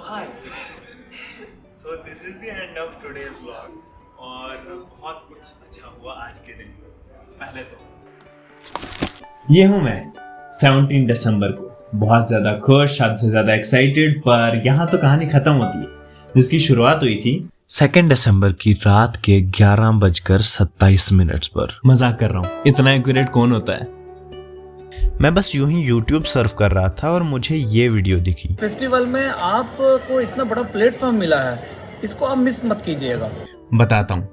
Hi. So this is the end of today's vlog. और बहुत कुछ अच्छा हुआ आज के दिन। पहले तो ये हूँ मैं 17 दिसंबर को बहुत ज़्यादा खुश, हद से ज़्यादा एक्साइटेड, पर यहाँ तो कहानी ख़त्म होती है जिसकी शुरुआत हुई थी 2 दिसंबर की रात के 11:27 पर। मजाक कर रहा हूँ, इतना एक्यूरेट कौन होता है। मैं बस यूं ही YouTube सर्फ कर रहा था और मुझे ये वीडियो दिखी। फेस्टिवल में आपको इतना बड़ा प्लेटफॉर्म मिला है, इसको आप मिस मत कीजिएगा। बताता हूँ,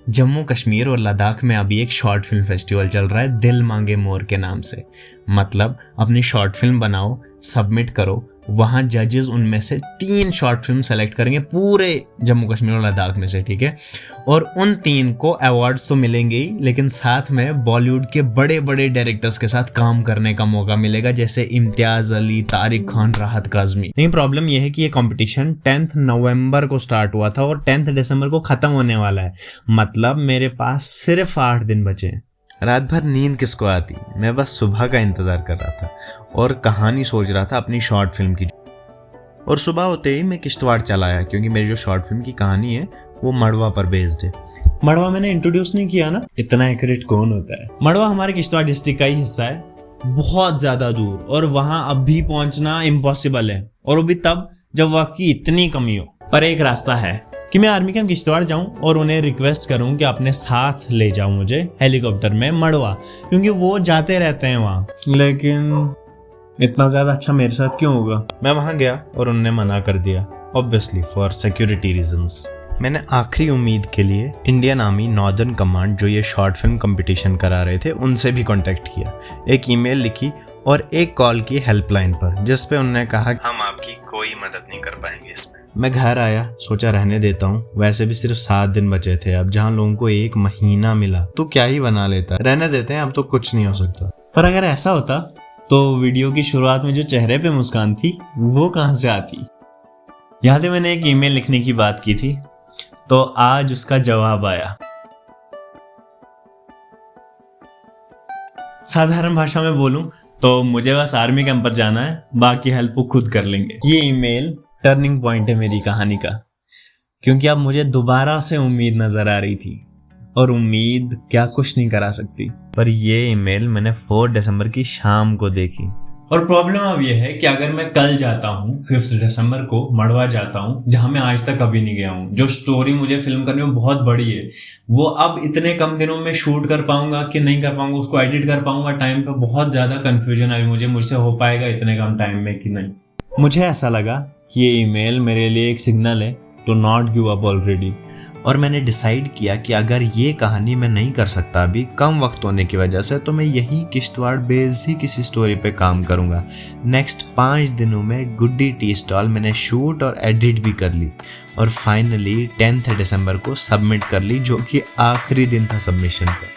जम्मू कश्मीर और लद्दाख में अभी एक शॉर्ट फिल्म फेस्टिवल चल रहा है दिल मांगे मोर के नाम से। मतलब अपनी शॉर्ट फिल्म बनाओ, सबमिट करो, वहाँ जजेस उनमें से 3 शॉर्ट फिल्म सेलेक्ट करेंगे पूरे जम्मू कश्मीर और लद्दाख में से, ठीक है। और उन 3 को अवार्ड्स तो मिलेंगे ही, लेकिन साथ में बॉलीवुड के बड़े बड़े डायरेक्टर्स के साथ काम करने का मौका मिलेगा, जैसे इम्तियाज अली, तारिक खान, राहत काज़मी। लेकिन प्रॉब्लम यह है कि ये कंपटीशन 10 नवंबर को स्टार्ट हुआ था और 10 दिसंबर को ख़त्म होने वाला है। मतलब मेरे पास सिर्फ 8 दिन बचे हैं। रात भर नींद किसको आती, मैं बस सुबह का इंतजार कर रहा था और कहानी सोच रहा था अपनी शॉर्ट फिल्म की। और सुबह होते ही मैं किश्तवाड़ चला आया, क्योंकि मेरी जो शॉर्ट फिल्म की कहानी है वो मड़वा पर बेस्ड है। मड़वा मैंने इंट्रोड्यूस नहीं किया ना, इतना एक्यूरेट कौन होता है। मड़वा हमारे किश्तवाड़ डिस्ट्रिक्ट का ही हिस्सा है, बहुत ज्यादा दूर, और वहां अब भी पहुंचना इम्पॉसिबल है, और वो भी तब जब वक्त की इतनी कमी हो। पर एक रास्ता है कि मैं आर्मी कैंप किश्तवाड़ जाऊं और उन्हें रिक्वेस्ट करूं कि अपने साथ ले जाओ मुझे हेलीकॉप्टर में मड़वा, क्योंकि वो जाते रहते हैं वहां। लेकिन इतना ज्यादा अच्छा मेरे साथ क्यों होगा। मैं वहां गया और उन्होंने मना कर दिया, ऑब्वियसली फॉर सिक्योरिटी रीजंस। मैंने आखिरी उम्मीद के लिए इंडियन आर्मी नॉर्दर्न कमांड, जो ये शॉर्ट फिल्म कंपटीशन करा रहे थे, उनसे भी कांटेक्ट किया, एक ईमेल लिखी और एक कॉल की हेल्पलाइन पर, जिस पे उन्होंने कहा हम आपकी कोई मदद नहीं कर पाएंगे इसमें। मैं घर आया, सोचा रहने देता हूँ, वैसे भी सिर्फ 7 दिन बचे थे, अब जहाँ लोगों को 1 महीना मिला तो क्या ही बना लेता, रहने देते हैं, अब तो कुछ नहीं हो सकता। पर अगर ऐसा होता तो वीडियो की शुरुआत में जो चेहरे पे मुस्कान थी वो कहाँ से आती। याद है मैंने एक ईमेल लिखने की बात की थी, तो आज उसका जवाब आया। साधारण भाषा में बोलूं तो मुझे बस आर्मी कैंप पर जाना है, बाकी हेल्प वो खुद कर लेंगे। ये ईमेल टर्निंग पॉइंट है मेरी कहानी का, क्योंकि अब मुझे दोबारा से उम्मीद नजर आ रही थी, और उम्मीद क्या कुछ नहीं करा सकती। पर ये ईमेल मैंने 4 दिसंबर की शाम को देखी। और प्रॉब्लम अब यह है कि अगर मैं कल जाता हूँ 5 दिसंबर को मड़वा जाता हूँ, जहां मैं आज तक कभी नहीं गया हूँ, जो स्टोरी मुझे फिल्म करनी में बहुत बड़ी है, वो अब इतने कम दिनों में शूट कर पाऊंगा कि नहीं कर पाऊंगा, उसको एडिट कर पाऊंगा टाइम पे, बहुत ज्यादा कंफ्यूजन है मुझसे हो पाएगा इतने कम टाइम में कि नहीं। मुझे ऐसा लगा कि ये ईमेल मेरे लिए एक सिग्नल है to not give up already. और मैंने डिसाइड किया कि अगर ये कहानी मैं नहीं कर सकता अभी कम वक्त होने की वजह से, तो मैं यही किश्तवाड़ बेस्ड ही किसी स्टोरी पे काम करूंगा। नेक्स्ट 5 दिनों में गुड्डी टी स्टॉल मैंने शूट और एडिट भी कर ली, और फाइनली 10 दिसंबर को सबमिट कर ली, जो कि आखिरी दिन था सबमिशन का।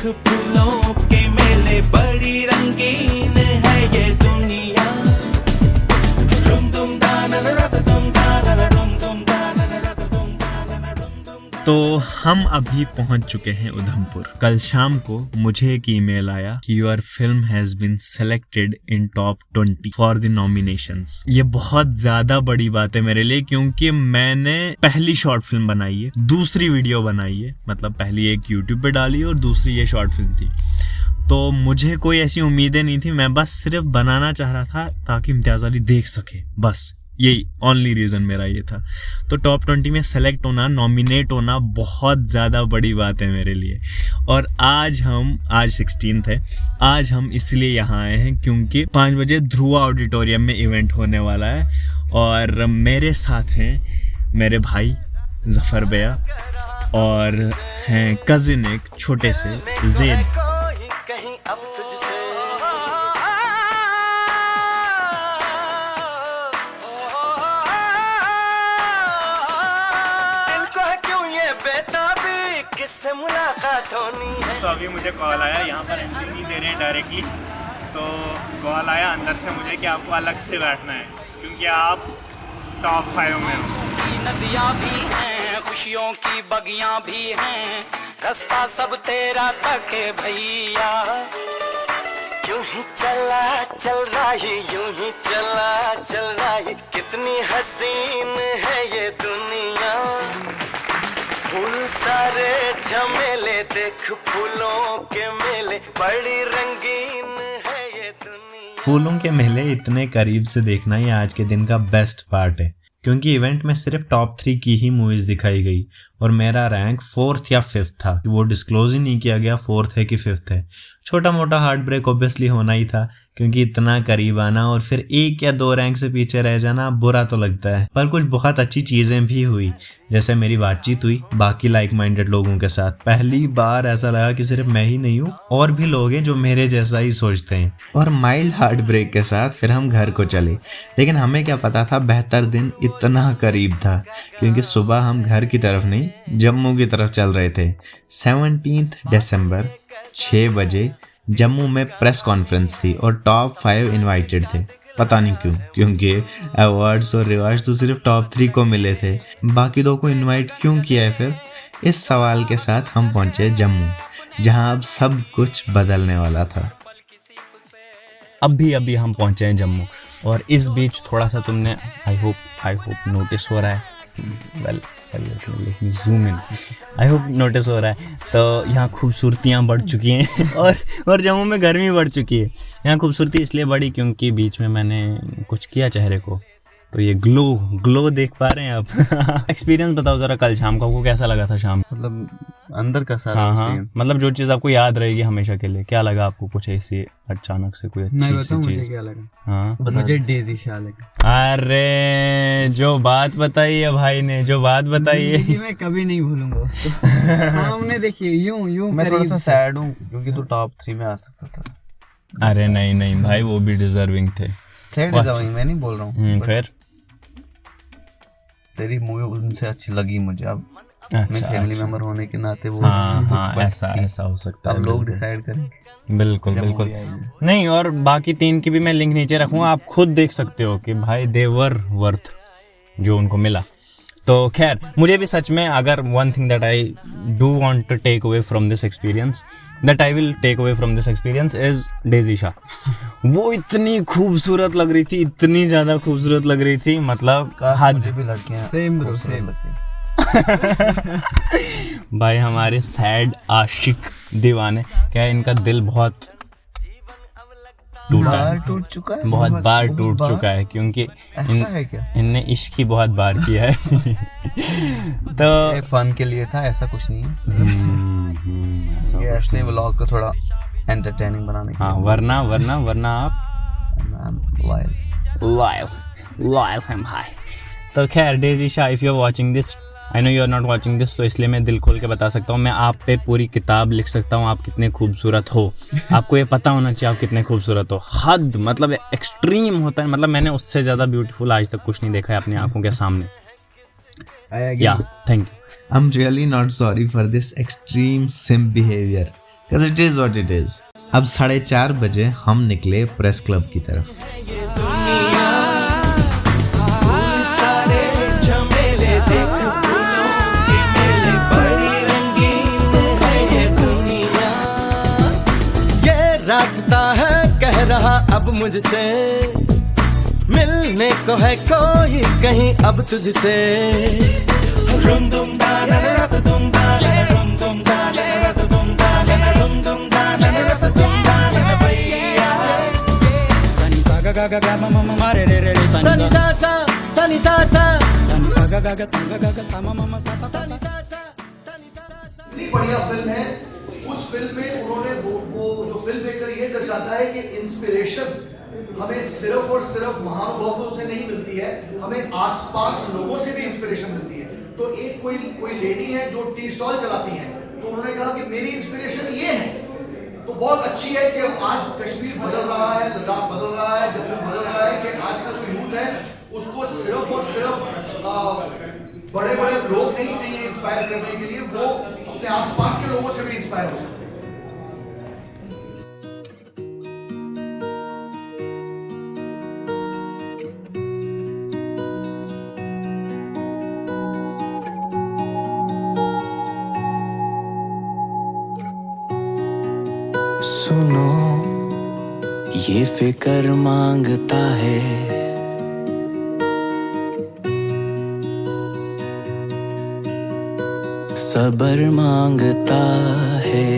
फूलों के मेले बड़ी रंगीन है ये दुनिया। तो हम अभी पहुंच चुके हैं उधमपुर। कल शाम को मुझे एक ईमेल आया कि your film has been selected in top 20 for the nominations. ये बहुत ज्यादा बड़ी बात है मेरे लिए, क्योंकि मैंने पहली शॉर्ट फिल्म बनाई है, दूसरी वीडियो बनाई है, मतलब पहली एक यूट्यूब पे डाली और दूसरी ये शॉर्ट फिल्म थी। तो मुझे कोई ऐसी उम्मीदें नहीं थी, मैं बस सिर्फ बनाना चाह रहा था ताकि इम्तियाज अली देख सके, बस यही ओनली रीज़न मेरा ये था। तो टॉप 20 में सेलेक्ट होना, नॉमिनेट होना बहुत ज़्यादा बड़ी बात है मेरे लिए। और आज 16th है, आज हम इसलिए यहाँ आए हैं क्योंकि 5 बजे ध्रुवा ऑडिटोरियम में इवेंट होने वाला है और मेरे साथ हैं मेरे भाई जफ़र भैया और हैं कज़िन एक छोटे से ज़ेद। तो अभी मुझे कॉल आया, यहाँ पर एंट्री नहीं दे रहे हैं डायरेक्टली, तो कॉल आया अंदर से मुझे कि आपको अलग से बैठना है क्योंकि आप टॉप 5 में हो। नदियाँ भी हैं, खुशियों की बगियाँ भी हैं, रास्ता सब तेरा तक है भैया। यूं ही चला चल रहा है, यूं ही चला चल रहा है, कितनी हसीन है ये दुनिया। फूल सारे झमेले, देख फूलों के मेले, बड़ी रंगीन है ये दुनिया। फूलों के मेले इतने करीब से देखना ही आज के दिन का बेस्ट पार्ट है क्योंकि इवेंट में सिर्फ टॉप 3 की ही मूवीज दिखाई गई और मेरा रैंक 4th या 5th था। वो डिस्क्लोज ही नहीं किया गया 4th है कि 5th है। छोटा मोटा हार्ट ब्रेक ऑब्वियसली होना ही था क्योंकि इतना करीब आना और फिर 1 या 2 रैंक से पीछे रह जाना बुरा तो लगता है, पर कुछ बहुत अच्छी चीज़ें भी हुई। जैसे मेरी बातचीत हुई बाकी लाइक माइंडेड लोगों के साथ। पहली बार ऐसा लगा कि सिर्फ मैं ही नहीं हूँ, और भी लोग हैं जो मेरे जैसा ही सोचते हैं। और माइल्ड हार्ट ब्रेक के साथ फिर हम घर को चले, लेकिन हमें क्या पता था बेहतर दिन इतना करीब था क्योंकि सुबह हम घर की तरफ नहीं जम्मू की तरफ चल रहे थे। 17 दिसंबर 6 बजे जम्मू में प्रेस कॉन्फ्रेंस थी और टॉप 5 इनवाइटेड थे। पता नहीं क्यों, क्योंकि अवार्ड्स और रिवार्ड्स तो सिर्फ टॉप 3 को मिले थे, बाकी 2 को इनवाइट क्यों किया है फिर? इस सवाल के साथ हम पहुंचे जम्मू, जहां अब सब कुछ बदलने वाला था। अभी हम पहुंचे हैं जम्मू और इस बीच थोड़ा सा तुमने आई होप नोटिस हो रहा है, well let me zoom in, I hope notice हो रहा है। तो यहाँ खूबसूरतियाँ बढ़ चुकी हैं और जम्मू में गर्मी बढ़ चुकी है। यहाँ खूबसूरती इसलिए बढ़ी क्योंकि बीच में मैंने कुछ किया चेहरे को, तो ये ग्लो देख पा रहे हैं आप। एक्सपीरियंस बताओ ज़रा, कल शाम को आपको कैसा लगा था? शाम मतलब अंदर का सारा हाँ, मतलब जो चीज़ आपको याद रहेगी हमेशा के लिए, क्या लगा आपको? कुछ ऐसी अचानक से कोई अच्छी सी चीज़? मुझे क्या लगा? हाँ, मुझे डेज़ी शाह लगा। अरे जो बात बताई है भाई ने, जो बात बताई है मैं कभी नहीं भूलूंगा उसको। सामने देखिए यूं मैं थोड़ा सा सैड हूँ क्योंकि तू टॉप 3 में आ सकता था। अरे नहीं भाई, वो भी डिजर्विंग थे। डिजर्विंग मैं नहीं बोल रहा हूँ, फिर तेरी मूवी उनसे अच्छी लगी मुझे। अब अच्छा, फैमिली मेंबर होने के नाते वो हाँ ऐसा हो सकता है। अब लोग डिसाइड करेंगे। बिल्कुल नहीं, और बाकी 3 की भी मैं लिंक नीचे रखूँगा, आप खुद देख सकते हो कि भाई दे वर वर्थ जो उनको मिला। तो खैर, मुझे भी सच में अगर one thing that I do want to take away from this experience, that I will take away from this experience is Daisy Shah. वो इतनी खूबसूरत लग रही थी, इतनी ज़्यादा खूबसूरत लग रही थी, मतलब मुझे भी लड़कियां सेम लगती हैं। भाई हमारे सैड आशिक दीवाने, क्या इनका दिल बहुत टूट चुका है, बहुत बार टूट चुका है क्योंकि ऐसा है क्या? इनने इश्क ही बहुत बार किया है। तो फन के लिए था, ऐसा कुछ नहीं है। ऐसे व्लॉग को थोड़ा एंटरटेनिंग बनाने के लिए। वरना आप लॉयल हैं भाई। तो खैर Daisy Shah, if you are watching this, I know you are not watching this, तो इसलिए मैं दिल खोल के बता सकता हूँ, मैं आप पे पूरी किताब लिख सकता हूँ, आप कितने खूबसूरत हो। आपको ये पता होना चाहिए आप कितने खूबसूरत हो। हद मतलब एक्सट्रीम होता है, मतलब मैंने उससे ज़्यादा ब्यूटीफुल आज तक कुछ नहीं देखा है अपनी आंखों के सामने। या thank you. I'm really not sorry for this extreme simp behavior because it is what it is. अब 4:30 बजे हम निकले प्रेस क्लब की तरफ। रास्ता है कह रहा अब मुझसे, मिलने को है कोई कहीं अब तुझसे। ga ga ga ga ma ma ma ma re re re re sa ni sa sa sa ni sa sa sa ni sa ga ga ga sa ma ma ma sa pa sa ni sa sa sa ni sa sa। इतनी बढ़िया film है। उस film में उन्होंने वो जो film maker ये दर्शाता है कि इंस्पिरेशन हमें सिर्फ और सिर्फ महानुभावों से नहीं मिलती है, हमें आसपास लोगों से भी इंस्पिरेशन मिलती है। तो एक कोई लेडी है जो टी स्टॉल चलाती हैं, तो उन्होंने कहा कि मेरी इंस्पिरेशन ये है। तो बहुत अच्छी है कि आज कश्मीर बदल रहा है, लद्दाख बदल रहा है, जम्मू बदल रहा है, कि आज का जो यूथ है उसको सिर्फ और सिर्फ बड़े बड़े लोग नहीं चाहिए इंस्पायर करने के लिए, वो अपने आसपास के लोगों से भी इंस्पायर हो सकते हैं। सुनो ये फिक्र मांगता है, सब्र मांगता है,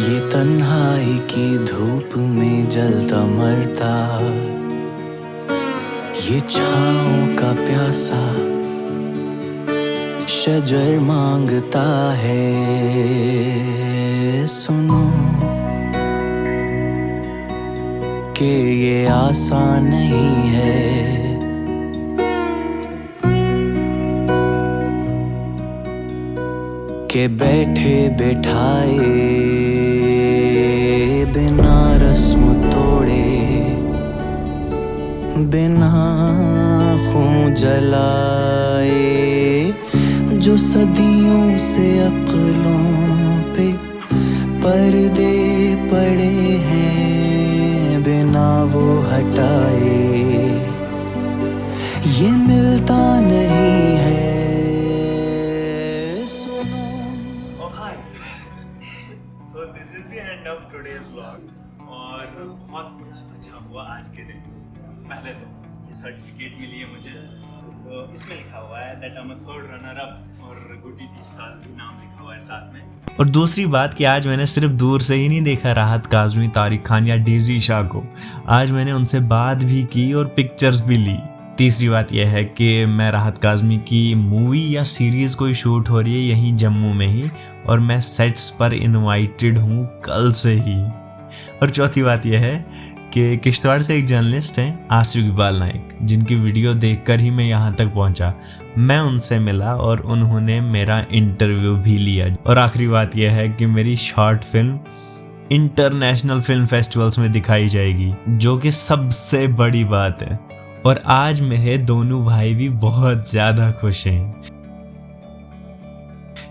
ये तन्हाई की धूप में जलता मरता, ये छाँव का प्यासा शजर मांगता है। सुनो कि ये आसान नहीं है, कि बैठे बैठाए बिना रस्म तोड़े, बिना खून जलाए, जो सदियों से अक्लों पे पर्दे पड़े हैं, बिना वो हटाए ये मिलता नहीं है। सुनो। So this is the end of today's vlog और बहुत कुछ अच्छा हुआ आज के दिन। पहले तो ये सर्टिफिकेट मिली है मुझे, तो इसमें लिखा हुआ है that I am a third runner up और गुटी 30 साल भी नाम लिखा हुआ है साथ में। और दूसरी बात कि आज मैंने सिर्फ दूर से ही नहीं देखा राहत काज़मी, तारिक खान या डेजी शाह को, आज मैंने उनसे बात भी की और पिक्चर्स भी ली। तीसरी बात यह है कि मैं राहत काज़मी की मूवी या सीरीज़ कोई शूट हो रही है यहीं जम्मू में ही, और मैं सेट्स पर इनवाइटेड हूँ कल से ही। और चौथी बात यह है कि किश्तवाड़ से एक जर्नलिस्ट हैं आसिफ इकबाल नाइक, जिनकी वीडियो देखकर ही मैं यहाँ तक पहुँचा। मैं उनसे मिला और उन्होंने मेरा इंटरव्यू भी लिया। और आखिरी बात यह है कि मेरी short film international film festivals में दिखाई जाएगी, जो कि सबसे बड़ी बात है। और आज मेरे दोनों भाई भी बहुत ज़्यादा खुश हैं।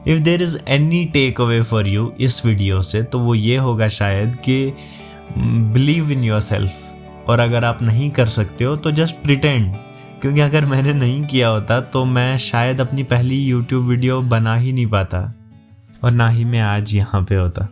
If there is any take away for you इस वीडियो से, तो वो ये होगा शायद कि बिलीव इन योर सेल्फ। और अगर आप नहीं कर सकते हो तो जस्ट प्रिटेंड, क्योंकि अगर मैंने नहीं किया होता तो मैं शायद अपनी पहली YouTube वीडियो बना ही नहीं पाता और ना ही मैं आज यहाँ पे होता।